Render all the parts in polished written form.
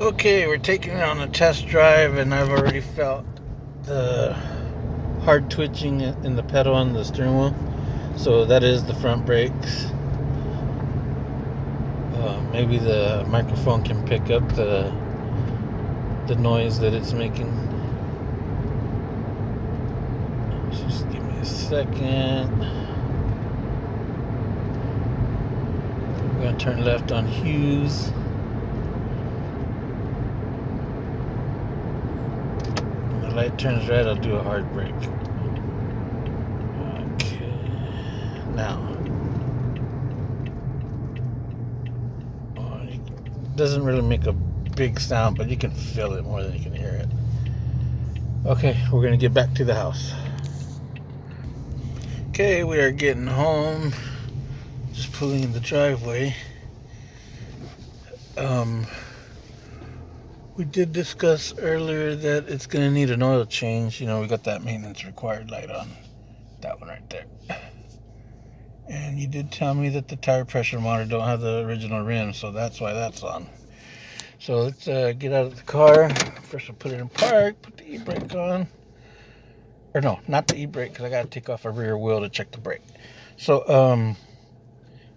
Okay, we're taking it on a test drive, and I've already felt the hard twitching in the pedal on the steering wheel. So that is the front brakes. Maybe the microphone can pick up the noise that it's making. Just give me a second. I'm gonna turn left on Hughes. When the light turns red, I'll do a hard brake. Okay. Now. It doesn't really make a big sound, but you can feel it more than you can hear it. Okay, we're gonna get back to the house. Okay, we are getting home. Just pulling in the driveway. We did discuss earlier that it's gonna need an oil change. You know, we got that maintenance required light on. That one right there. And you did tell me that the tire pressure monitor don't have the original rim, so that's why that's on. So let's get out of the car. First we'll put it in park, put the e-brake on. Or no, not the e-brake, because I got to take off a rear wheel to check the brake. So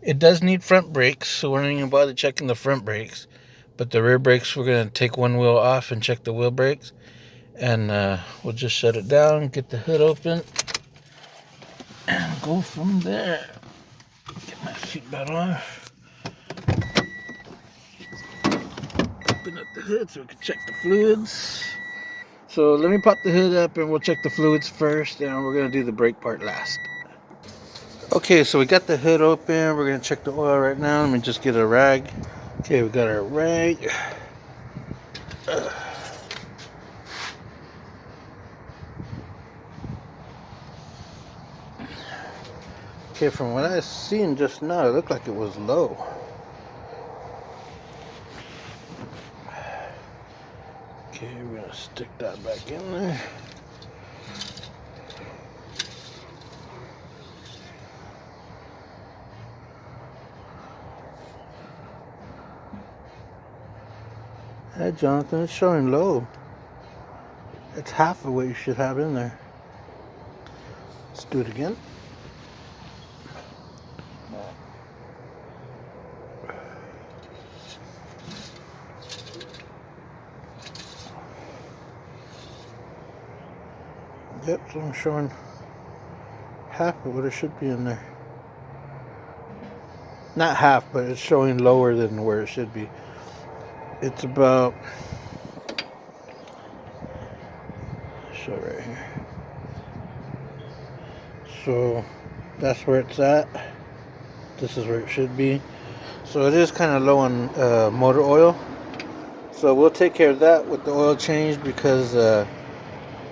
it does need front brakes, so we're not even bother checking the front brakes. But the rear brakes, we're going to take one wheel off and check the wheel brakes. And we'll just shut it down, get the hood open, and go from there. Get my seatbelt on. Open up the hood so we can check the fluids. So let me pop the hood up and we'll check the fluids first, and we're going to do the brake part last. Okay, so we got the hood open. We're going to check the oil right now. Let me just get a rag. Okay, we got our rag. Okay, from what I seen just now, it looked like it was low. Okay, we're going to stick that back in there. Hey, Jonathan, it's showing low. It's half of what you should have in there. Let's do it again. Yep, so I'm showing half of what it should be in there. Not half, but it's showing lower than where it should be. It's about, show right here. So that's where it's at. This is where it should be. So it is kind of low on motor oil. So we'll take care of that with the oil change, because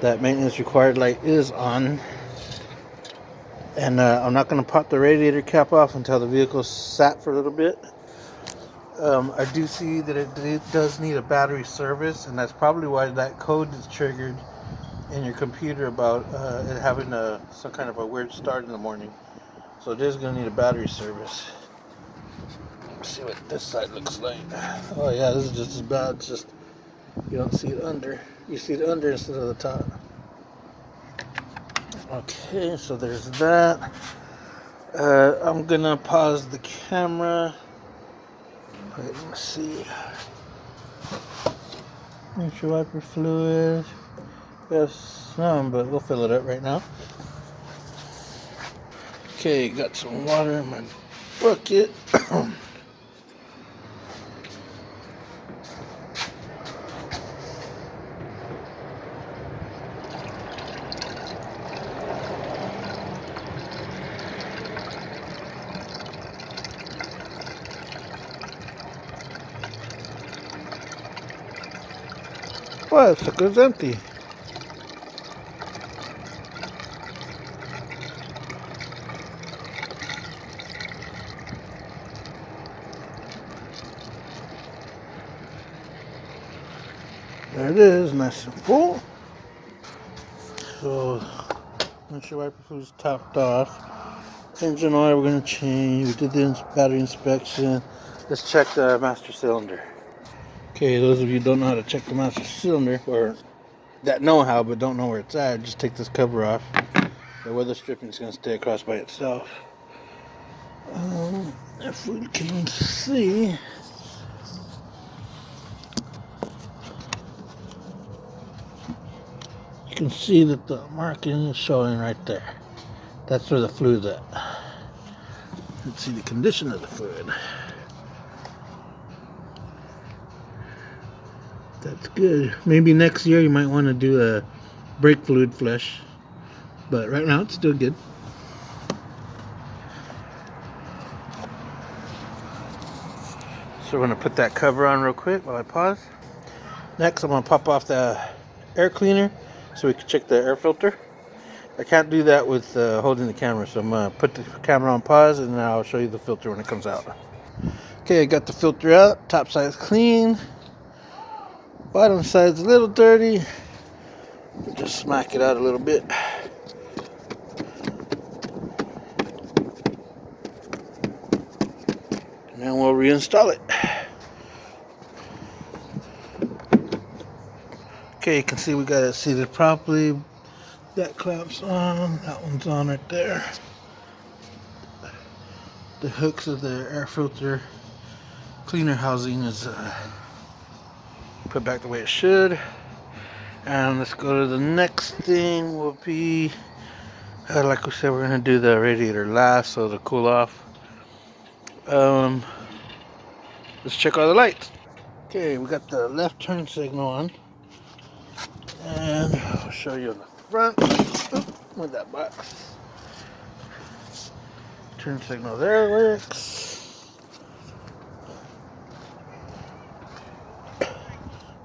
that maintenance required light is on. And I'm not going to pop the radiator cap off until the vehicle's sat for a little bit. I do see that it does need a battery service, and that's probably why that code is triggered in your computer about it having some kind of a weird start in the morning. So it is going to need a battery service. Let's see what this side looks like. Oh yeah, this is just as bad. It's just you don't see it under. You see it under instead of the top. Okay, so there's that. I'm gonna pause the camera. Let's see. Windshield wiper fluid. Yes, some, but we'll fill it up right now. Okay, got some water in my bucket. What? It's empty. There it is, nice and full. So, windshield wiper fluid is topped off. Engine oil we're going to change. We did the battery inspection. Let's check the master cylinder. Okay, those of you who don't know how to check the master cylinder, or that know how but don't know where it's at, just take this cover off. The weather stripping is going to stay across by itself. If we can see, you can see that the marking is showing right there. That's where the fluid's at. Let's see the condition of the fluid. That's good. Maybe next year you might want to do a brake fluid flush, but right now it's still good. So we're going to put that cover on real quick while I pause. Next, I'm going to pop off the air cleaner so we can check the air filter. I can't do that with holding the camera, so I'm going to put the camera on pause and then I'll show you the filter when it comes out. Okay, I got the filter out. Top side's clean. Bottom side's a little dirty. Just smack it out a little bit. And then we'll reinstall it. Okay, you can see we got it seated properly. That clamp's on. That one's on right there. The hooks of the air filter cleaner housing is put back the way it should. And let's go to the next thing. Will be like we said, we're gonna do the radiator last, so to cool off. Let's check all the lights. Okay, we got the left turn signal on, and I'll show you on the front with that box. Turn signal there works.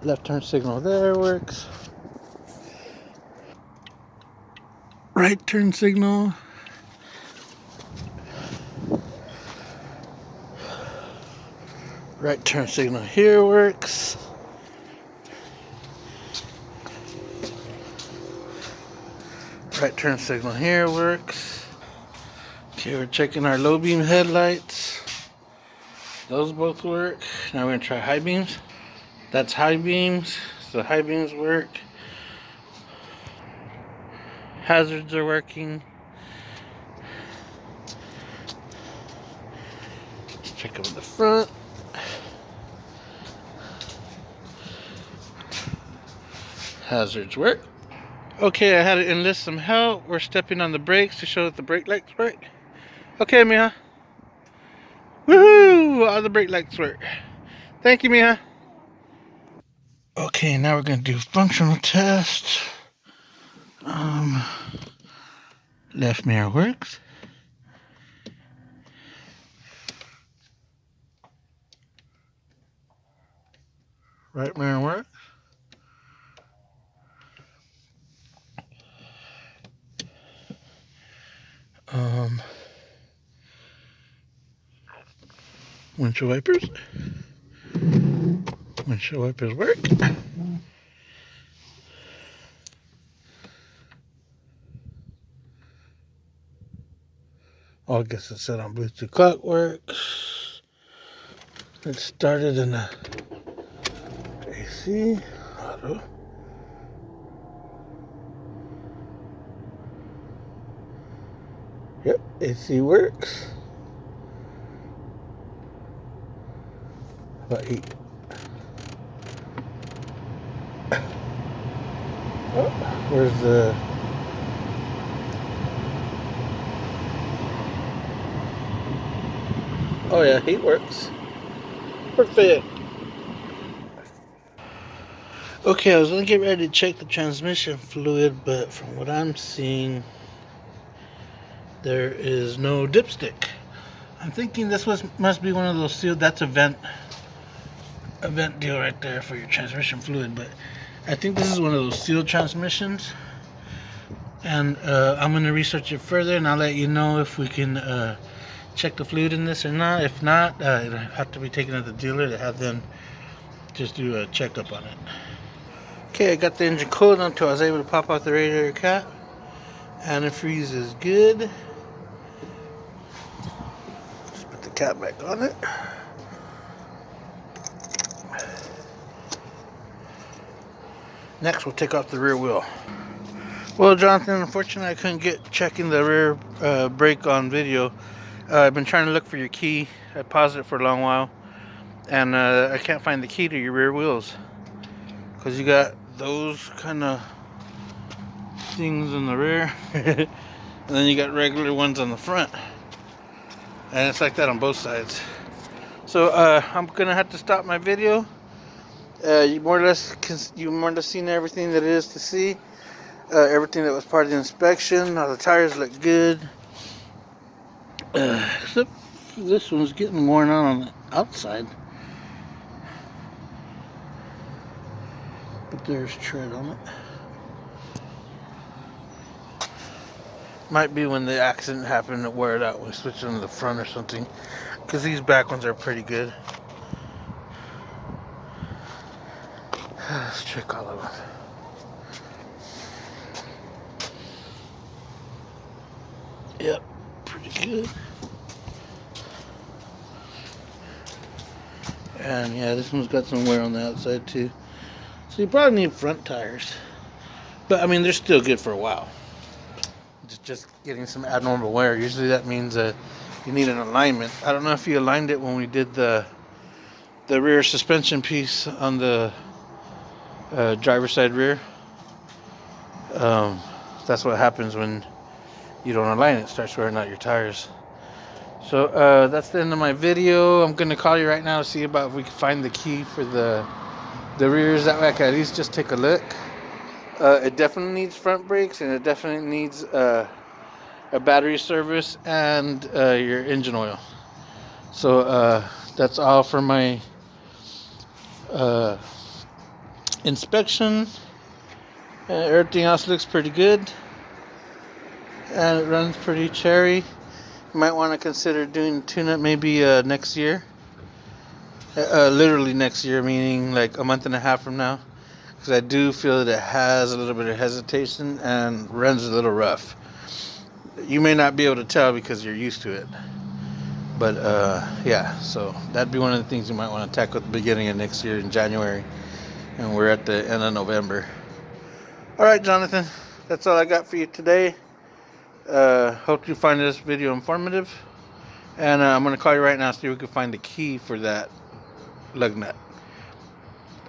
Left turn signal there works. Right turn signal. Right turn signal here works. Right turn signal here works. Okay, we're checking our low beam headlights. Those both work. Now we're gonna try high beams. That's high beams. So high beams work. Hazards are working. Let's check them in the front. Hazards work. Okay, I had to enlist some help. We're stepping on the brakes to show that the brake lights work. Okay, Mija. Woohoo! All the brake lights work. Thank you, Mija. Okay, now we're going to do functional test. Left mirror works. Right mirror works. Windshield wipers. Windshield wipers work. All gets it set on Bluetooth. Clock works. It started in the AC. Auto. Yep, AC works. About 8. Oh, where's the... Oh yeah, heat works. Perfect. Okay, I was gonna get ready to check the transmission fluid, but from what I'm seeing, there is no dipstick. I'm thinking this must be one of those sealed. That's a vent deal right there for your transmission fluid, but I think this is one of those sealed transmissions. And I'm gonna research it further, and I'll let you know if we can check the fluid in this or not. If not, it'll have to be taken to the dealer to have them just do a checkup on it. Okay, I got the engine cooled until I was able to pop out the radiator cap. Antifreeze is good. Just put the cap back on it. Next, we'll take off the rear wheel. Well, Jonathan, unfortunately I couldn't get checking the rear brake on video. I've been trying to look for your key. I paused it for a long while, and I can't find the key to your rear wheels, because you got those kind of things in the rear and then you got regular ones on the front, and it's like that on both sides. So I'm gonna have to stop my video. You more or less seen everything that it is to see. Everything that was part of the inspection. All the tires look good, except this one's getting worn out on the outside, but there's tread on it. Might be when the accident happened to wear it out when we switched them to the front or something, because these back ones are pretty good. Let's check all of them. Yep, pretty good. And yeah, this one's got some wear on the outside too. So you probably need front tires. But I mean, they're still good for a while. Just getting some abnormal wear. Usually that means you need an alignment. I don't know if you aligned it when we did the rear suspension piece on the driver's side rear. That's what happens when you don't align it. It starts wearing out your tires. So that's the end of my video. I'm going to call you right now to see about if we can find the key for the rears. That way I can at least just take a look. It definitely needs front brakes, and it definitely needs a battery service and your engine oil. So that's all for my inspection. Everything else looks pretty good, and it runs pretty cherry. You might want to consider doing tune-up maybe next year. Literally next year, meaning like a month and a half from now, because I do feel that it has a little bit of hesitation and runs a little rough. You may not be able to tell because you're used to it, but yeah, so that'd be one of the things you might want to tackle at the beginning of next year in January, and we're at the end of November. All right, Jonathan, that's all I got for you today. Hope you find this video informative, and I'm going to call you right now so we can find the key for that lug nut.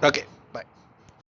Okay.